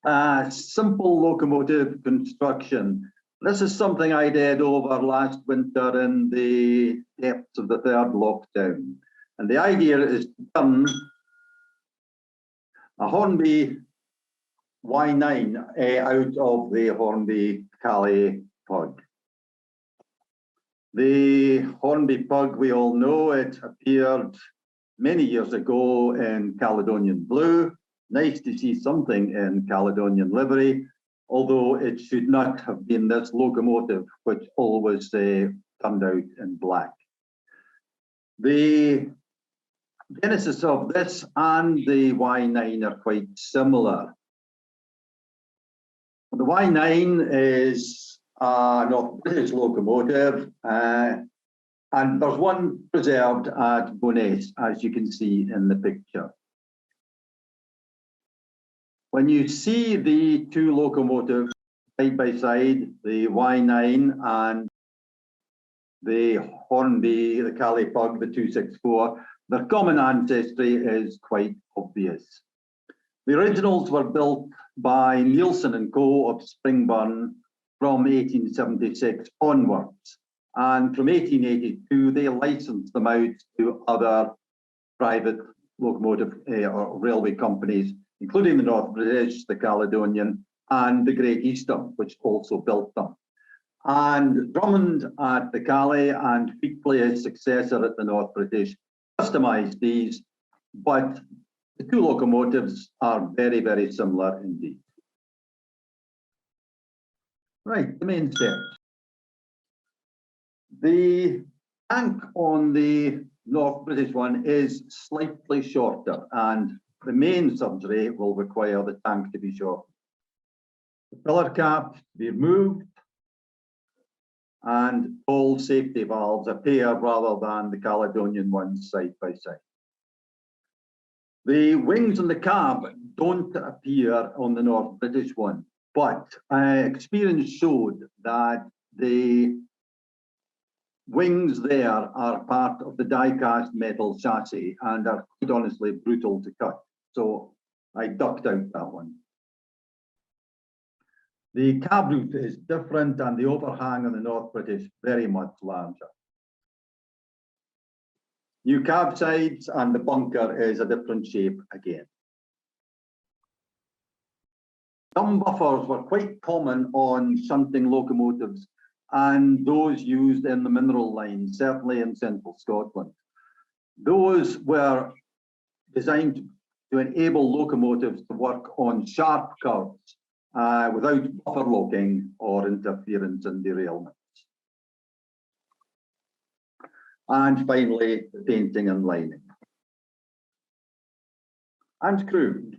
Simple locomotive construction. This is something I did over last winter in the depths of the third lockdown. And the idea is to turn a Hornby Y9 out of the Hornby Caley Pug. The Hornby Pug, we all know, it appeared many years ago in Caledonian blue. Nice to see something in Caledonian livery, although it should not have been this locomotive, which always turned out in black. The genesis of this and the Y9 are quite similar. The Y9 is a British locomotive, and there's one preserved at Bowness, as you can see in the picture. When you see the two locomotives side by side, the Y9 and the Hornby, the Caley Pug, the 264, their common ancestry is quite obvious. The originals were built by Nielsen and Co. of Springburn from 1876 onwards. And from 1882, they licensed them out to other private locomotive or railway companies, including the North British, the Caledonian, and the Great Eastern, which also built them. And Drummond at the Caley and Wheatley, his successor at the North British, customized these, but the two locomotives are very, very similar indeed. Right, the main steps. The tank on the North British one is slightly shorter, and the main surgery will require the tank to be short. The pillar cap to be removed, and all safety valves appear rather than the Caledonian ones side by side. The wings and the cab don't appear on the North British one, but experience showed that the wings there are part of the die-cast metal chassis and are quite honestly brutal to cut. So I ducked out that one. The cab roof is different and the overhang on the North British very much larger. New cab sides and the bunker is a different shape again. Some buffers were quite common on shunting locomotives and those used in the mineral line, certainly in central Scotland. Those were designed to enable locomotives to work on sharp curves without buffer locking or interference and derailments. And finally, the painting and lining. And crew.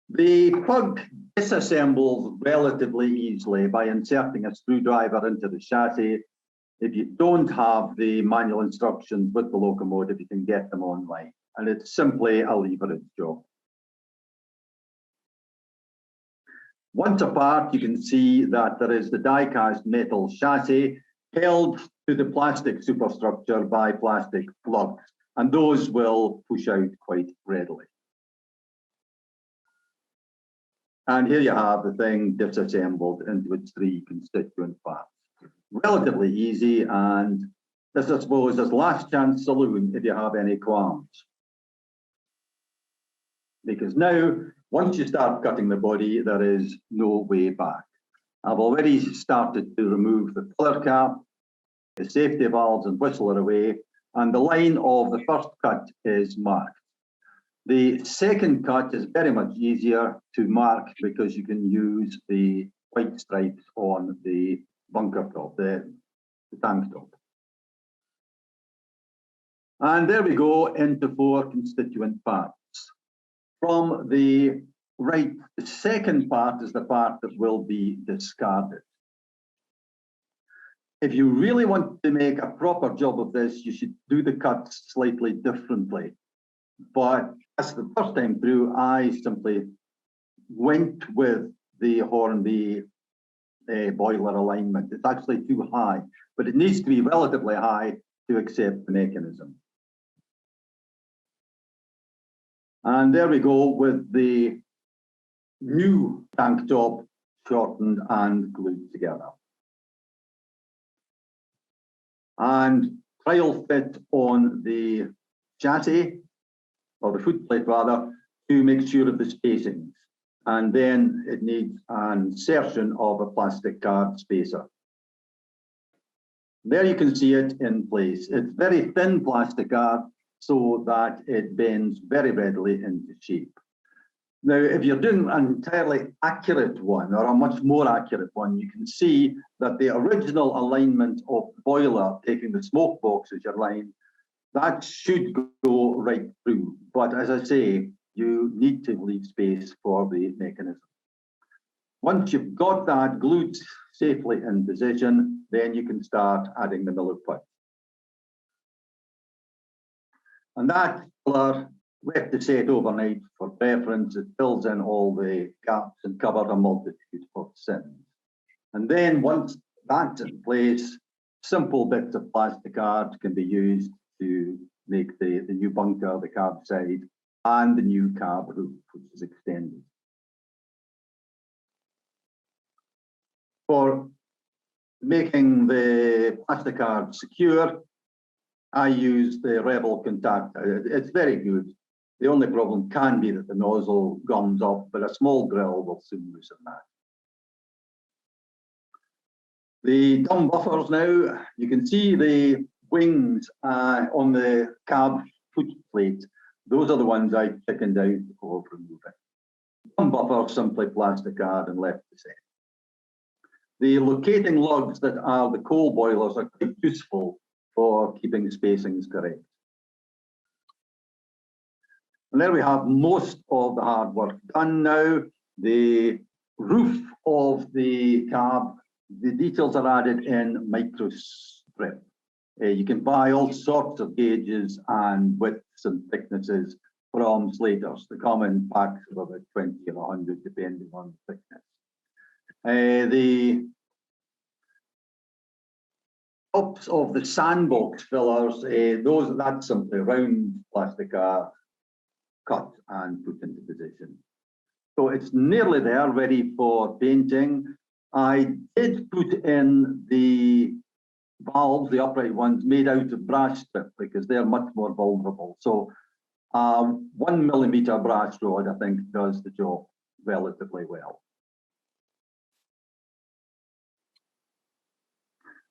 The Pug disassembles relatively easily by inserting a screwdriver into the chassis. If you don't have the manual instructions with the locomotive, you can get them online. And it's simply a leverage job. Once apart, you can see that there is the die-cast metal chassis held to the plastic superstructure by plastic plugs, and those will push out quite readily. And here you have the thing disassembled into its three constituent parts. Relatively easy, and this, I suppose, is last chance saloon if you have any qualms. Because now, once you start cutting the body, there is no way back. I've already started to remove the pillar cap, the safety valves and whistle are away, and the line of the first cut is marked. The second cut is very much easier to mark because you can use the white stripes on the bunker top, the tank top. And there we go into four constituent parts. From the right, the second part is the part that will be discarded. If you really want to make a proper job of this, you should do the cuts slightly differently. But as the first time through, I simply went with the Hornby boiler alignment. It's actually too high, but it needs to be relatively high to accept the mechanism. And there we go with the new tank top shortened and glued together. And trial fit on the chassis, or the footplate rather, to make sure of the spacings. And then it needs an insertion of a plastic card spacer. There you can see it in place. It's very thin plastic card so that it bends very readily into shape. Now, if you're doing an entirely accurate one, or a much more accurate one, you can see that the original alignment of the boiler, taking the smoke box as your line, that should go right through. But as I say, you need to leave space for the mechanism. Once you've got that glued safely in position, then you can start adding the Milluput. And that filler, left to set overnight for preference, it fills in all the gaps and covers a multitude of sins. And then once that's in place, simple bits of plastic card can be used to make the new bunker, the cab side, and the new cab roof, which is extended. For making the plastic card secure, I use the Rebel contactor. It's very good. The only problem can be that the nozzle gums up, but a small drill will soon loosen that. The dumb buffers now, you can see the wings on the cab foot plate. Those are the ones I chickened out of removing. Dumb buffers, simply plastic card and left to set. The locating lugs that are the coal boilers are quite useful for keeping spacings correct. And there we have most of the hard work done now. The roof of the cab, the details are added in microstrip. You can buy all sorts of gauges and widths and thicknesses from Slaters. They come in packs of about 20 or 100 depending on the thickness. The tops of the sandbox fillers, that's simply round plastic cut and put into position. So it's nearly there, ready for painting. I did put in the valves, the upright ones, made out of brass strip because they're much more vulnerable. So 1 millimeter brass rod, I think, does the job relatively well.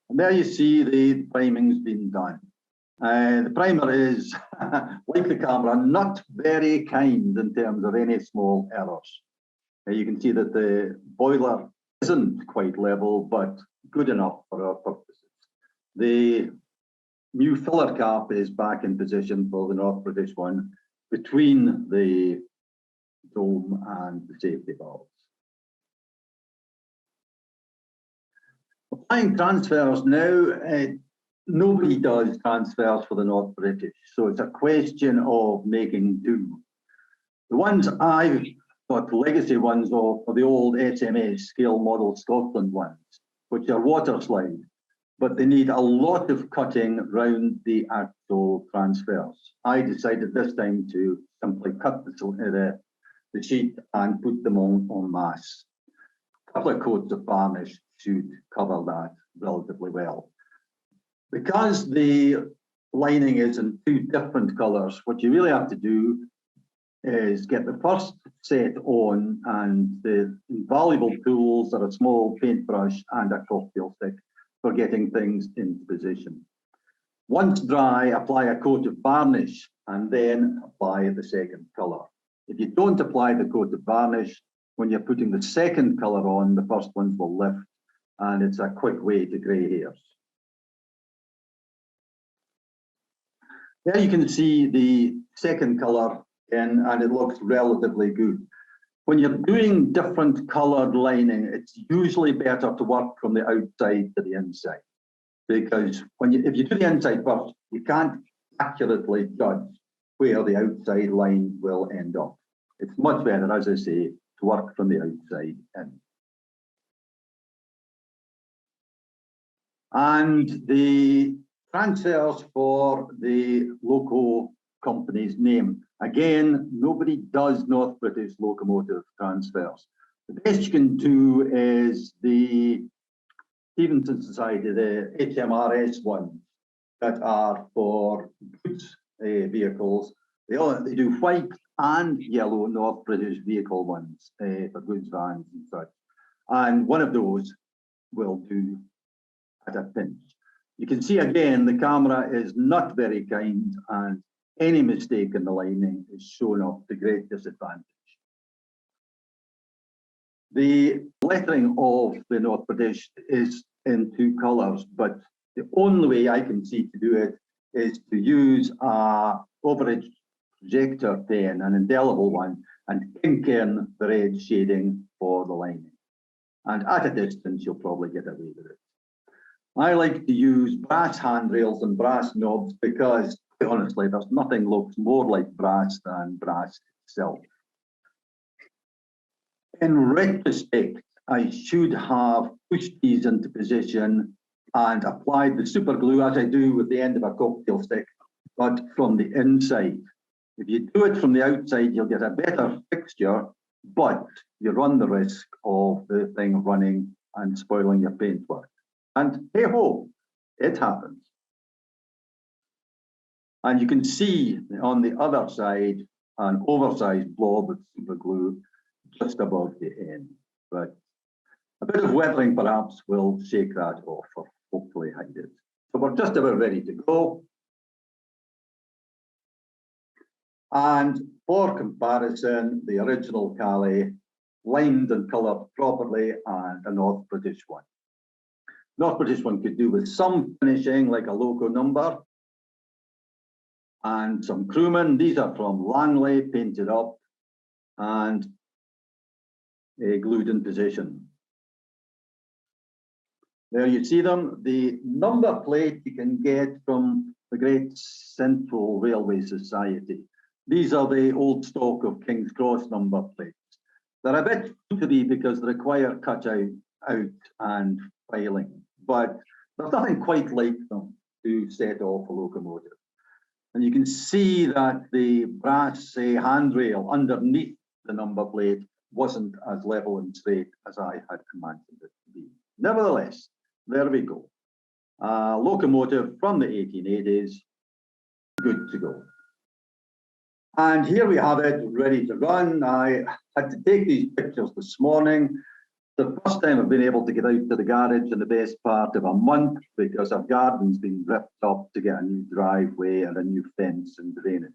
And there you see the priming's been done. The primer is, like the camera, not very kind in terms of any small errors. You can see that the boiler isn't quite level, but good enough for our purposes. The new filler cap is back in position for the North British one, between the dome and the safety valves. Applying transfers now, nobody does transfers for the North British, so it's a question of making do. The ones I've got, legacy ones for the old SMS scale model Scotland ones, which are water slide, but they need a lot of cutting round the actual transfers. I decided this time to simply cut the sheet and put them on en masse. A couple of coats of varnish should cover that relatively well. Because the lining is in two different colours, what you really have to do is get the first set on, and the invaluable tools are a small paintbrush and a cocktail stick for getting things into position. Once dry, apply a coat of varnish and then apply the second colour. If you don't apply the coat of varnish, when you're putting the second colour on, the first ones will lift, and it's a quick way to grey hairs. There you can see the second colour in, and it looks relatively good. When you're doing different coloured lining, it's usually better to work from the outside to the inside, because if you do the inside first, you can't accurately judge where the outside line will end up. It's much better, as I say, to work from the outside in. And the transfers for the loco company's name. Again, nobody does North British locomotive transfers. The best you can do is the Stevenson Society, the HMRS ones that are for goods vehicles. They do white and yellow North British vehicle ones for goods vans and such. And one of those will do at a pinch. You can see again, the camera is not very kind, and any mistake in the lining is shown off to great disadvantage. The lettering of the North British is in two colours, but the only way I can see to do it is to use a overage projector pen, an indelible one, and ink in the red shading for the lining. And at a distance, you'll probably get away with it. I like to use brass handrails and brass knobs because, honestly, there's nothing looks more like brass than brass itself. In retrospect, I should have pushed these into position and applied the super glue as I do with the end of a cocktail stick, but from the inside. If you do it from the outside, you'll get a better fixture, but you run the risk of the thing running and spoiling your paintwork. And hey ho, it happens. And you can see on the other side an oversized blob of super glue just above the end. But a bit of weathering perhaps will shake that off or hopefully hide it. So we're just about ready to go. And for comparison, the original Caley, lined and coloured properly, and a North British one. North British one could do with some finishing, like a loco number, and some crewmen. These are from Langley, painted up and glued in position. There you see them. The number plate you can get from the Great Central Railway Society. These are the old stock of King's Cross number plates. They're a bit footery because they require cut out and filing, but there's nothing quite like them to set off a locomotive. And you can see that the brass handrail underneath the number plate wasn't as level and straight as I had imagined it to be. Nevertheless, there we go. A locomotive from the 1880s, good to go. And here we have it, ready to run. I had to take these pictures this morning. The first time I've been able to get out to the garage in the best part of a month because our garden's been ripped up to get a new driveway and a new fence and drainage.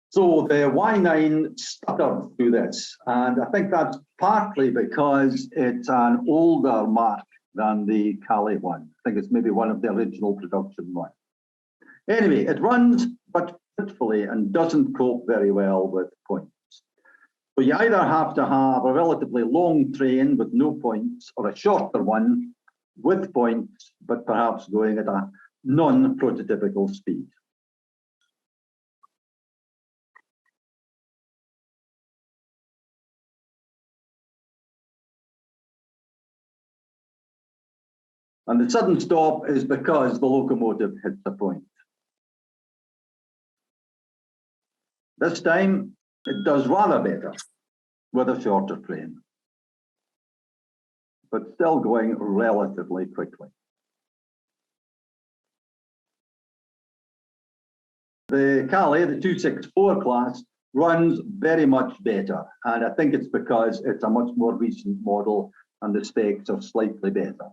So the Y9 stuttered through this, and I think that's partly because it's an older mark than the Caley one. I think it's maybe one of the original production ones. Anyway, it runs, but fitfully, and doesn't cope very well with points. So you either have to have a relatively long train with no points, or a shorter one with points, but perhaps going at a non-prototypical speed. And the sudden stop is because the locomotive hits a point. This time, it does rather better with a shorter train, but still going relatively quickly. The Caley, the 264 class, runs very much better, and I think it's because it's a much more recent model and the specs are slightly better.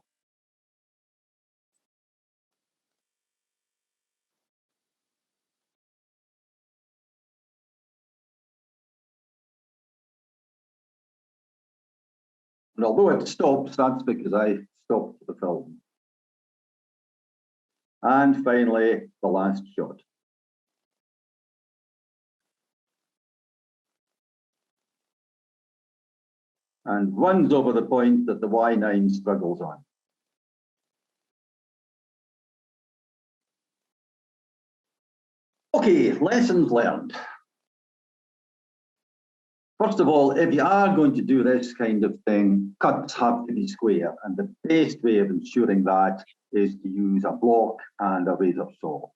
And although it stops, that's because I stopped the film. And finally, the last shot. And runs over the point that the Y9 struggles on. Okay, lessons learned. First of all, if you are going to do this kind of thing, cuts have to be square, and the best way of ensuring that is to use a block and a razor saw.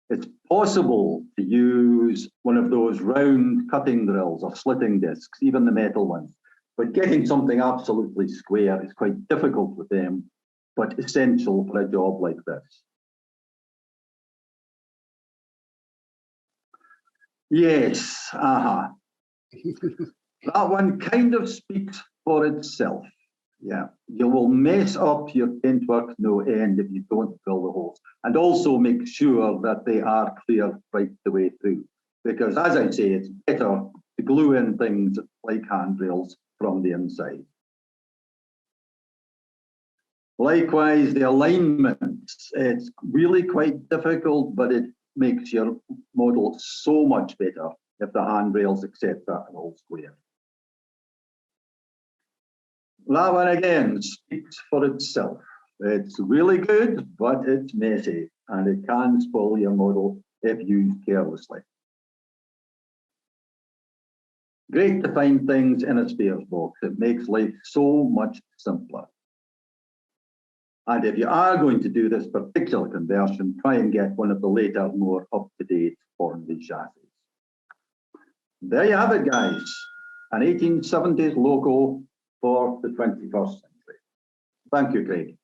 It's possible to use one of those round cutting drills or slitting discs, even the metal ones. But getting something absolutely square is quite difficult with them, but essential for a job like this. Yes, that one kind of speaks for itself. Yeah, you will mess up your paintwork no end if you don't drill the holes. And also make sure that they are clear right the way through. Because as I say, it's better to glue in things like handrails from the inside. Likewise, the alignments, it's really quite difficult, but it makes your model so much better if the handrails, etc., are all square. That one again speaks for itself. It's really good, but it's messy, and it can spoil your model if used carelessly. Great to find things in a spares box. It makes life so much simpler. And if you are going to do this particular conversion, try and get one of the later, more up-to-date Hornby chassis. There you have it, guys. An 1870s logo for the 21st century. Thank you, Craig.